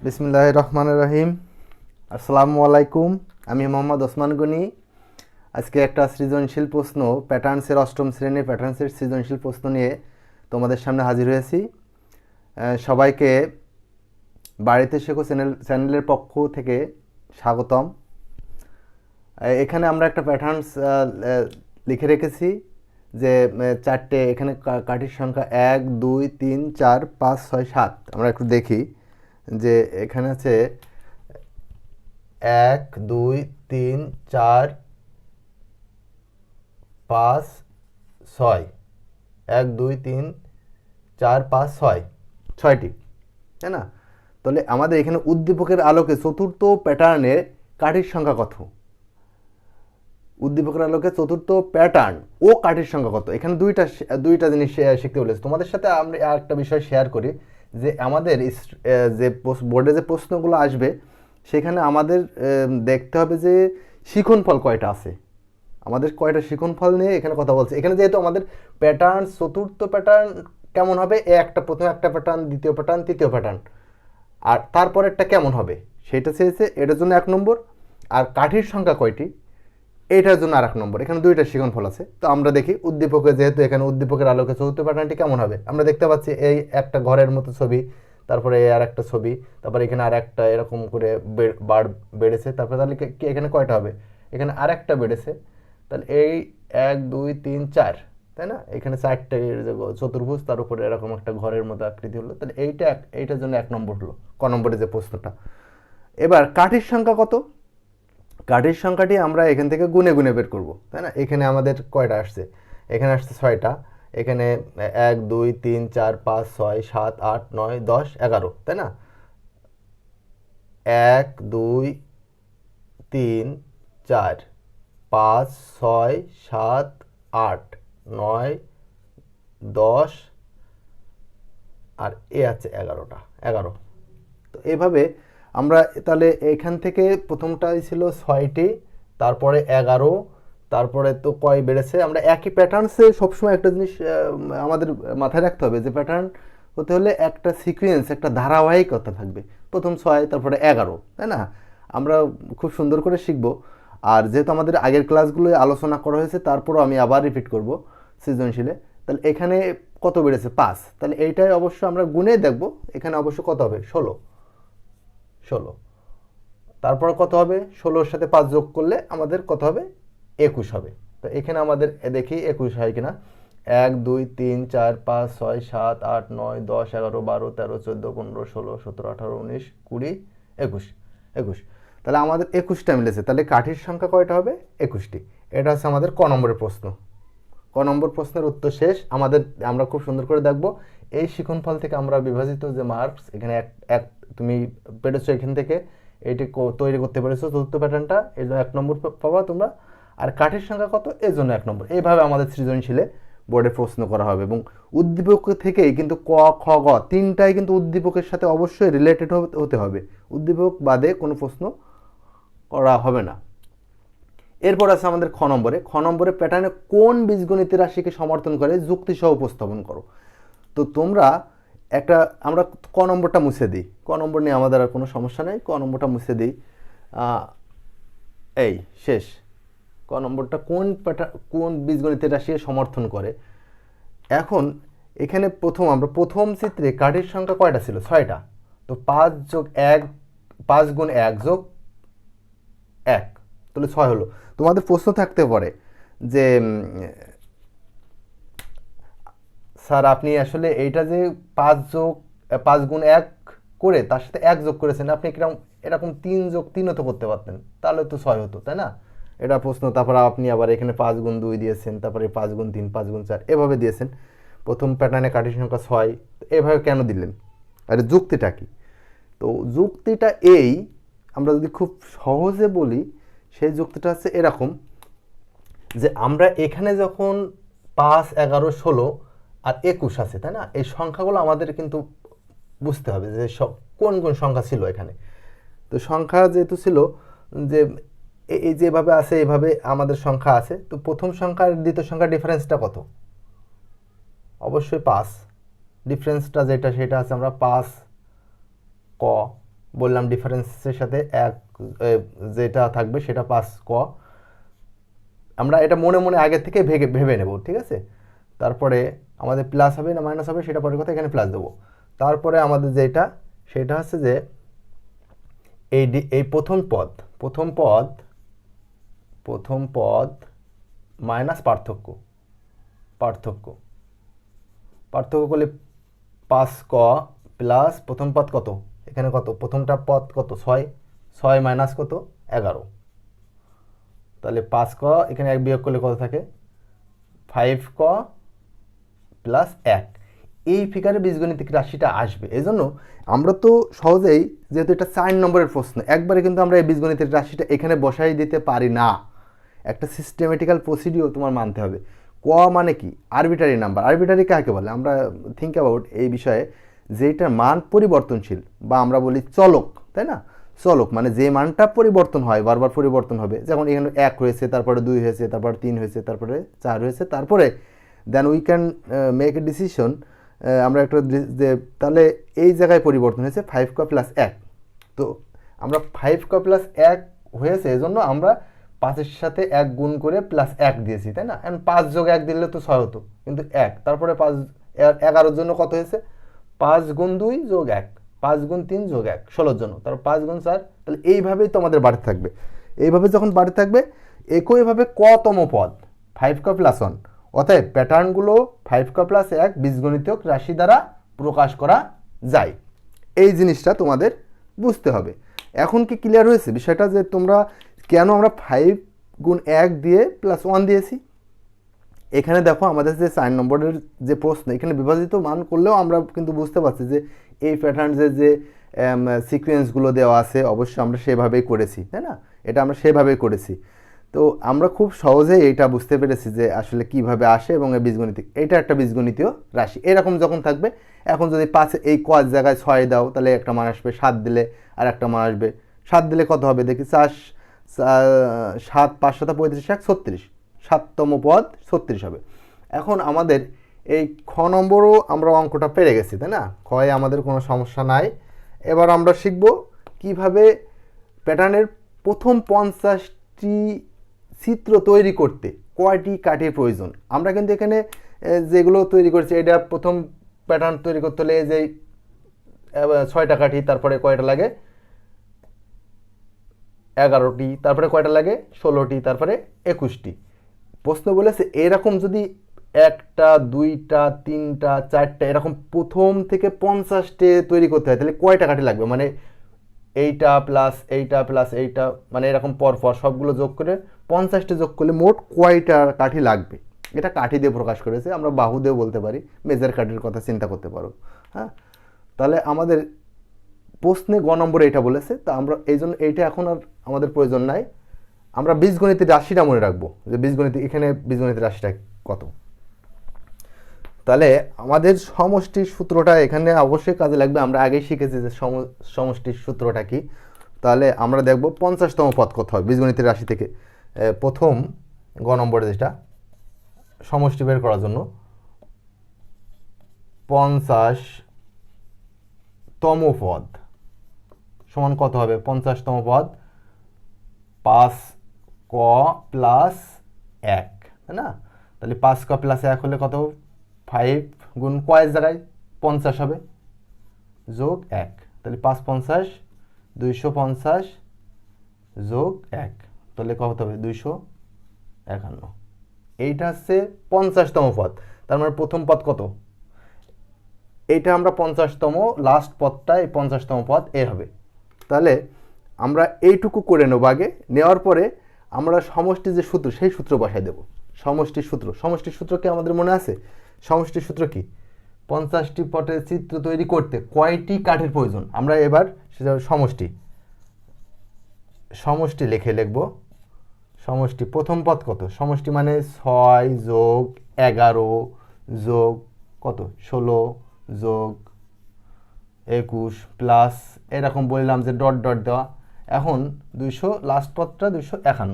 বিসমিল্লাহির রহমানির রহিম। আসসালামু আলাইকুম। আমি মোহাম্মদ ওসমান গনি। আজকে একটা সৃজনশীল প্রশ্ন, প্যাটার্নসের অষ্টম শ্রেণীর প্যাটার্নসের সৃজনশীল প্রশ্ন নিয়ে তোমাদের সামনে হাজির হয়েছি। সবাইকে বাড়িতে শেখো চ্যানেলের পক্ষ থেকে স্বাগতম। এখানে আমরা একটা প্যাটার্নস লিখে রেখেছি যে চারটে, এখানে কাঠির সংখ্যা 1 2 3 4 5 6 7। আমরা একটু দেখি যে এখানে আছে 1 2 3 4 5 6, 1 2 3 4 5 6, 6টি, তাই না? তাহলে আমাদের এখানে উদ্দীপকের আলোকে চতুর্থ প্যাটার্নে কাঠির সংখ্যা কত? উদ্দীপকের আলোকে চতুর্থ প্যাটার্ন ও কাঠির সংখ্যা কত? এখানে দুইটা জিনিস শিখতে বলেছে। তোমাদের সাথে আমরা একটা বিষয় শেয়ার করি যে আমাদের যে বোর্ডে যে প্রশ্নগুলো আসবে সেখানে আমাদের দেখতে হবে যে শিখনফল কয়টা আছে, আমাদের কয়টা শিখনফল নিয়ে এখানে কথা বলছে। এখানে যেহেতু আমাদের প্যাটার্ন, চতুর্থ প্যাটার্ন কেমন হবে, প্রথম একটা প্যাটার্ন, দ্বিতীয় প্যাটার্ন, তৃতীয় প্যাটার্ন, আর তারপরেরটা কেমন হবে সেটা চেয়েছে, এটার জন্য 1 নম্বর। আর কাঠির সংখ্যা কয়টি এইটার জন্য আর 1 নম্বর। এখানে দুইটা শিখনফল আছে। তো আমরা দেখি উদ্দীপকে, যেহেতু এখানে উদ্দীপকের আলোকে চতুর্থ প্যাটার্নটি কেমন হবে। আমরা দেখতে পাচ্ছি এই একটা ঘরের মতো ছবি, তারপরে এই আর একটা ছবি, তারপরে এখানে আর একটা এরকম করে বার বেড়েছে। তারপরে তাহলে এখানে কয়টা হবে? এখানে আর একটা বেড়েছে। তাহলে এই 1 2 3 4, তাই না? এখানে 4টে চতুর্ভুজ, তার উপরে এরকম একটা ঘরের মতো আকৃতি হলো। তাহলে এইটার জন্য 1 নম্বর হলো, ক নম্বরে যে প্রশ্নটা। এবার কাঠির সংখ্যা কত? কাঠির সংখ্যাটি আমরা এখান থেকে গুনে গুনে বের করব, তাই না? এখানে আমাদের কয়টা আসছে? এখানে আসছে 6টা। এখানে 1 2 3 4 5 6 7 8 9 10 11, তাই না? 1 2 3 4 5 6 7 8 9 10 আর এ আছে 11। তো এইভাবে আমরা তাহলে এখান থেকে প্রথমটাই ছিল 6টি, তারপরে 11, তারপরে তো কয় বেড়েছে। আমরা একই প্যাটার্নসে সবসময় একটা জিনিস আমাদের মাথায় রাখতে হবে যে প্যাটার্ন হতে হলে একটা সিকোয়েন্স, একটা ধারাবাহিকতা থাকবে। প্রথম 6, তারপরে 11, তাই না? আমরা খুব সুন্দর করে শিখব। আর যেহেতু আমাদের আগের ক্লাসগুলোয় আলোচনা করা হয়েছে, তারপরও আমি আবার রিপিট করব সৃজনশীলে। তাহলে এখানে কত বেড়েছে? 5। তাহলে এইটাই অবশ্য আমরা গুনে দেখব। এখানে অবশ্য কত হবে? 16। তারপর কত হবে? 16-র সাথে 5 যোগ করলে আমাদের কত হবে? 21 হবে। তো এখানে আমাদের দেখি 21 হয় কিনা। 1 2 3 4 5 6 7 8 9 10 11 12 13 14 15 16 17 18 19 20 21। তাহলে আমাদের 21টা মিলেছে। তাহলে কাঠির সংখ্যা কয়টা হবে? 21টি। এটা হচ্ছে আমাদের ক নম্বরের প্রশ্ন। ক নম্বর প্রশ্নের উত্তর শেষ। আমরা খুব সুন্দর করে দেখব এই শিখনফল থেকে আমরা বিভাজিত যে মার্কস, এখানে এক তুমি পেরেছো, এখান থেকে এটি তৈরি করতে পেরেছো চতুর্থ প্যাটার্নটা, এর জন্য 1 নম্বর পাবা তোমরা। আর কাঠির সংখ্যা কত, এর জন্য 1 নম্বর। এইভাবে আমাদের সৃজনশীলে বোর্ডে প্রশ্ন করা হবে। এবং উদ্দীপক থেকেই কিন্তু ক খ গ তিনটাই কিন্তু উদ্দীপকের সাথে অবশ্যই রিলেটেড হতে হবে। উদ্দীপক বাদে কোনো প্রশ্ন করা হবে না। এরপর আছে আমাদের খ নম্বরে প্যাটার্নে কোন বীজগণিত রাশিকে সমর্থন করে যুক্তিসহ উপস্থাপন করো। তো তোমরা আমরা ক নম্বরটা মুছে দিই। ক নম্বর নিয়ে আমাদের আর কোনো সমস্যা নেই। ক নম্বরটা মুছে দিই। এই শেষ। ক নম্বরটা কোন বীজগণিতের রাশিকে সমর্থন করে। এখন এখানে আমরা প্রথম চিত্রে কাঠির সংখ্যা কয়টা ছিল? 6টা। তো 5 যোগ 1, 5 গুণ 1 যোগ 1, তাহলে 6 হলো। তোমাদের প্রশ্ন থাকতে পারে যে স্যার আপনি আসলে এইটা যে 5 গুণ 1 করে তার সাথে 1 যোগ করেছেন, আপনি এরকম 3 যোগ 3ও তো করতে পারতেন, তাহলে তো 6 হতো, তাই না? এটা প্রশ্ন। তারপর আপনি আবার এখানে 5 গুণ 2 দিয়েছেন, তারপরে 5 গুণ 3, 5 গুণ 4 এভাবে দিয়েছেন। প্রথম প্যাটার্নে কাঠির সংখ্যা 6, এভাবে কেন দিলেন? আরে যুক্তিটা কি? তো যুক্তিটা এই, আমরা যদি খুব সহজে বলি, সেই যুক্তিটা হচ্ছে এরকম যে আমরা এখানে যখন 5 11 16 আর 21 আছে, তাই না? এই সংখ্যাগুলো আমাদের কিন্তু বুঝতে হবে যে কোন কোন সংখ্যা ছিল এখানে। তো সংখ্যা যেহেতু ছিল যে এই যেভাবে আছে এভাবে আমাদের সংখ্যা আছে। তো প্রথম সংখ্যা আর দ্বিতীয় সংখ্যার ডিফারেন্সটা কত? অবশ্যই 5। ডিফারেন্সটা যেটা সেটা আছে আমরা 5 ক, বললাম ডিফারেন্সের সাথে এক যেটা থাকবে সেটা 5 ক। আমরা এটা মনে মনে আগে থেকে ভেবে নেব, ঠিক আছে। তারপরে আমাদের প্লাস হবে না মাইনাস হবে সেটা পরের কথা, এখানে প্লাস দেবো। তারপরে আমাদের যেটা সেটা হচ্ছে যে এই প্রথম পদ মাইনাস পার্থক্য করলে 5 ক প্লাস প্রথম পদ কত, এখানে কত প্রথমটা পদ কত 6 মাইনাস কত 11, তাহলে 5 ক এখানে 1 বিয়োগ করলে কত থাকে 5 ক প্লাস 1। এই ফিগারে বীজগণিতিক রাশিটা আসবে। এই জন্য আমরা তো সহজেই, যেহেতু এটা 4 নম্বরের প্রশ্ন, একবারে কিন্তু আমরা এই বীজগণিতের রাশিটা এখানে বসাই দিতে পারি না। একটা সিস্টেমেটিক্যাল প্রসিডিওর তোমার মানতে হবে। ক মানে কি, আরবিটারি নাম্বার। আরবিটারি কাকে বলে, আমরা থিঙ্ক অ্যাবাউট এই বিষয়ে, যেটার মান পরিবর্তনশীল বা আমরা বলি চলক, তাই না। চলক মানে যে মানটা পরিবর্তন হয়, বারবার পরিবর্তন হবে। যেমন এখানে 1 হয়েছে, তারপরে 2 হয়েছে, তারপরে 3 হয়েছে, তারপরে 4 হয়েছে, তারপরে then we can make a decision. আমরা একটা যে তাহলে এই জায়গায় পরিবর্তন হয়েছে 5 ক প্লাস 1। তো আমরা 5 ক প্লাস 1 হয়েছে, এই জন্য আমরা 5-এর সাথে 1 গুণ করে প্লাস 1 দিয়েছি, তাই না। এখন 5 যোগ 1 দিলে তো 6 হতো, কিন্তু 1, তারপরে 5 11-র জন্য কত হয়েছে 5 গুণ 2 যোগ 1, 5 গুণ 3 যোগ 1 16-র জন্য, তারপর 5 গুণ 4। তাহলে এইভাবেই তো আমাদের বাড়তে থাকবে। এইভাবে যখন বাড়তে থাকবে, একইভাবে কতম পদ 5 ক প্লাস 1। অতএব প্যাটার্নগুলো 5 ক প্লাস 1 বীজগণিতিক রাশি দ্বারা প্রকাশ করা যায়। এই জিনিসটা তোমাদের বুঝতে হবে। এখন কি ক্লিয়ার হয়েছে বিষয়টা, যে তোমরা কেন আমরা 5 গুণ 1 দিয়ে প্লাস 1 দিয়েছি। এখানে দেখো আমাদের যে 4 নম্বরের যে প্রশ্ন, এখানে বিভাজিত মান করলেও আমরা কিন্তু বুঝতে পারছি যে এই প্যাটার্নের যে সিকোয়েন্সগুলো দেওয়া আছে, অবশ্যই আমরা সেভাবেই করেছি, তাই না। এটা আমরা সেভাবেই করেছি। তো আমরা খুব সহজেই এইটা বুঝতে পেরেছি যে আসলে কিভাবে আসে, এবং এই বীজগণিতিক, এটা একটা বীজগণিতীয় রাশি। এরকম যখন থাকবে, এখন যদি 5 এই কয় জায়গায় 6 দাও, তাহলে একটা মান আসবে, 7 দিলে আর একটা মান আসবে। 7 দিলে কত হবে দেখি, 4 7 5 7 35 1 36, 7তম পদ 36 হবে। এখন আমাদের এই খ নম্বরও আমরা অঙ্কটা পেরে গেছি, তাই না। খয়ে আমাদের কোনো সমস্যা নাই। এবার আমরা শিখব কিভাবে প্যাটার্নের প্রথম 50টি চিত্র তৈরি করতে কয়টি কাঠির প্রয়োজন। আমরা কিন্তু এখানে যেগুলো তৈরি করছি, এটা প্রথম প্যাটার্ন তৈরি করতে হলে যে 6টা কাঠি, তারপরে কয়টা লাগে 11টি, তারপরে কয়টা লাগে 16টি, তারপরে 21টি। প্রশ্ন বলেছে এরকম যদি 1টা 2টা 3টা 4টা এরকম প্রথম থেকে 50টে তৈরি করতে হয়, তাহলে কয়টা কাঠি লাগবে, মানে এইটা প্লাস এইটা প্লাস এইটা, মানে এরকম পরপর সবগুলো যোগ করে 50টে যোগ করলে মোট কয়টা কাঠি লাগবে। এটা কাঠি দিয়ে প্রকাশ করেছে, আমরা বাহু দিয়েও বলতে পারি, মেজার কাঠির কথা চিন্তা করতে পারো। হ্যাঁ, তাহলে আমাদের প্রশ্নে গ নম্বরে এটা বলেছে, তা আমরা এই জন্য এইটা এখন আর আমাদের প্রয়োজন নাই। আমরা বীজগণিতের রাশিটা মনে রাখবো, যে বীজগণিত এখানে বীজগণিতের রাশিটা কত। তাহলে আমাদের সমষ্টির সূত্রটা এখানে অবশ্যই কাজে লাগবে। আমরা আগেই শিখেছি যে সমষ্টির সূত্রটা কি। তাহলে আমরা দেখব 50তম পদ কত হয় বীজগণিতের রাশি থেকে। প্রথম গ নম্বরে যেটা সমষ্টি বের করার জন্য 50তম পদ সমান কত হবে, 50তম পদ 5 ক প্লাস 1, তাই না। তাহলে 5 ক প্লাস 1 হলে কত, 5 গুণ কয় জায়গায় 50 হবে যোগ 1, তাহলে 5 50 250 যোগ 1, তাহলে কত হবে 251। এইটা হচ্ছে 50তম পদ। তার মানে প্রথম পদ কত, এইটা আমরা 50তম লাস্ট পদটা, এই 50তম পদ এ হবে। তাহলে আমরা এইটুকু করে নেব আগে, নেওয়ার পরে আমরা সমষ্টির যে সূত্র সেই সূত্র বসাই দেব। সমষ্টির সূত্র কি আমাদের মনে আছে? সমষ্টির সূত্র কি, 50টি পটের চিত্র তৈরি করতে কয়টি কাঠের প্রয়োজন। আমরা এবার সেটা সমষ্টি লিখব। সমষ্টি প্রথম পদ কত, সমষ্টি মানে 6 যোগ 11 যোগ কত 16 যোগ 21 প্লাস এরকম বললাম যে ডট ডট দেওয়া। এখন 200 লাস্ট পদটা 251,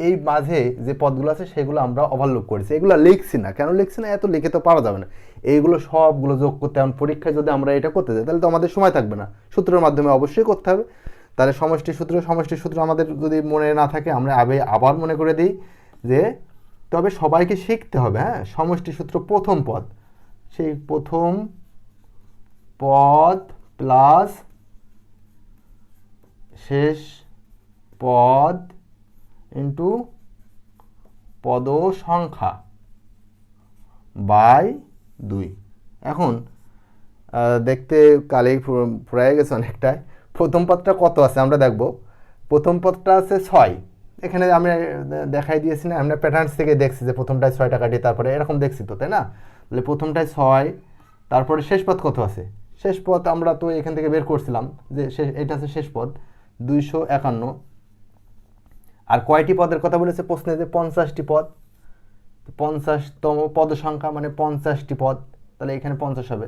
এই মাঝে যে পদগুলো আছে সেগুলো আমরা ওভারলোড করেছি, এগুলো লিখছি না। কেন লিখছি না? এত লিখে তো পারা যাবে না, এইগুলো সবগুলো যোগ করতে। এখন পরীক্ষায় যদি আমরা এটা করতে যাই তাহলে তো আমাদের সময় থাকবে না, সূত্রের মাধ্যমে অবশ্যই করতে হবে। তাহলে সমষ্টি সূত্র আমাদের যদি মনে না থাকে আমরা আবার মনে করে দিই যে তবে সবাইকে শিখতে হবে। হ্যাঁ, সমষ্টি সূত্র প্রথম পদ, সেই প্রথম পদ প্লাস শেষ পদ ইন্টু পদ সংখ্যা বাই 2। এখন দেখতে কালেই ফুরাই গেছে অনেকটাই। প্রথম পদটা কত আছে আমরা দেখব। প্রথম পদটা আছে 6, এখানে আমি দেখাই দিয়েছি না, আমরা প্যাটার্নস থেকে দেখছি যে প্রথমটায় 6টা কাটি, তারপরে এরকম দেখছি তো, তাই না? তাহলে প্রথমটায় 6, তারপরে শেষ পদ কত আছে? শেষ পদ আমরা তো এখান থেকে বের করছিলাম যে এটা আছে শেষ পদ 251। আর কয়টি পদের কথা বলেছে প্রশ্নে? যে 50টি পদ, 50তম পদ সংখ্যা মানে 50টি পদ, তাহলে এখানে 50 হবে।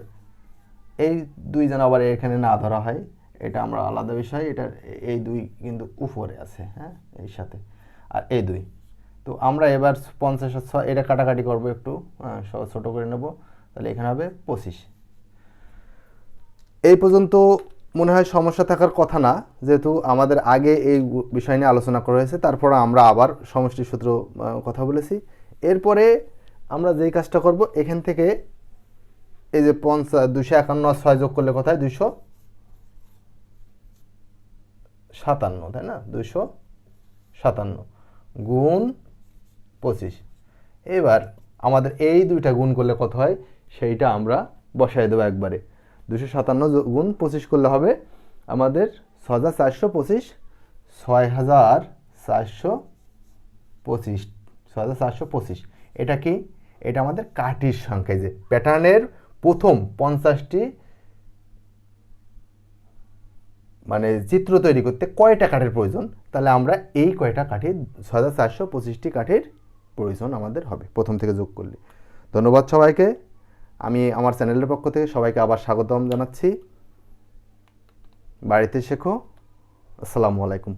এই 2 যেন আবার এখানে না ধরা হয়, এটা আমরা আলাদা বিষয়। এটা এই 2 কিন্তু উপরে আছে, হ্যাঁ, এই সাথে, আর এই 2। তো আমরা এবার 50 আর 6 এটা কাটাকাটি করবো, একটু ছোট করে নেব, তাহলে এখানে হবে 25। এই পর্যন্ত মনে হয় সমস্যা থাকার কথা না, যেহেতু আমাদের আগে এই বিষয় নিয়ে আলোচনা করা হয়েছে। তারপর আমরা আবার সমষ্টি সূত্র কথা বলেছি। এরপরে আমরা যেই কাজটা করব, এখান থেকে এই যে 251 আর 6 যোগ করলে কোথায়? 257, তাই না? 257 গুণ 25। এবার আমাদের এই দুইটা গুণ করলে কত হয় সেইটা আমরা বসাই দেবো একবারে। 257 গুণ 25 করলে হবে আমাদের 6425, 6425। এটা কি? এটা আমাদের কাঠির সংখ্যা। যে প্যাটার্নের প্রথম 50টি মানে চিত্র তৈরি করতে কয়টা কাঠের প্রয়োজন, তাহলে আমরা এই কয়টা কাঠির 6425টি কাঠের প্রয়োজন আমাদের হবে প্রথম থেকে যোগ করলে। ধন্যবাদ সবাইকে। আমি আমার চ্যানেলের পক্ষ থেকে সবাইকে আবার স্বাগতম জানাচ্ছি। বাড়িতে শেখো। আসসালামু আলাইকুম।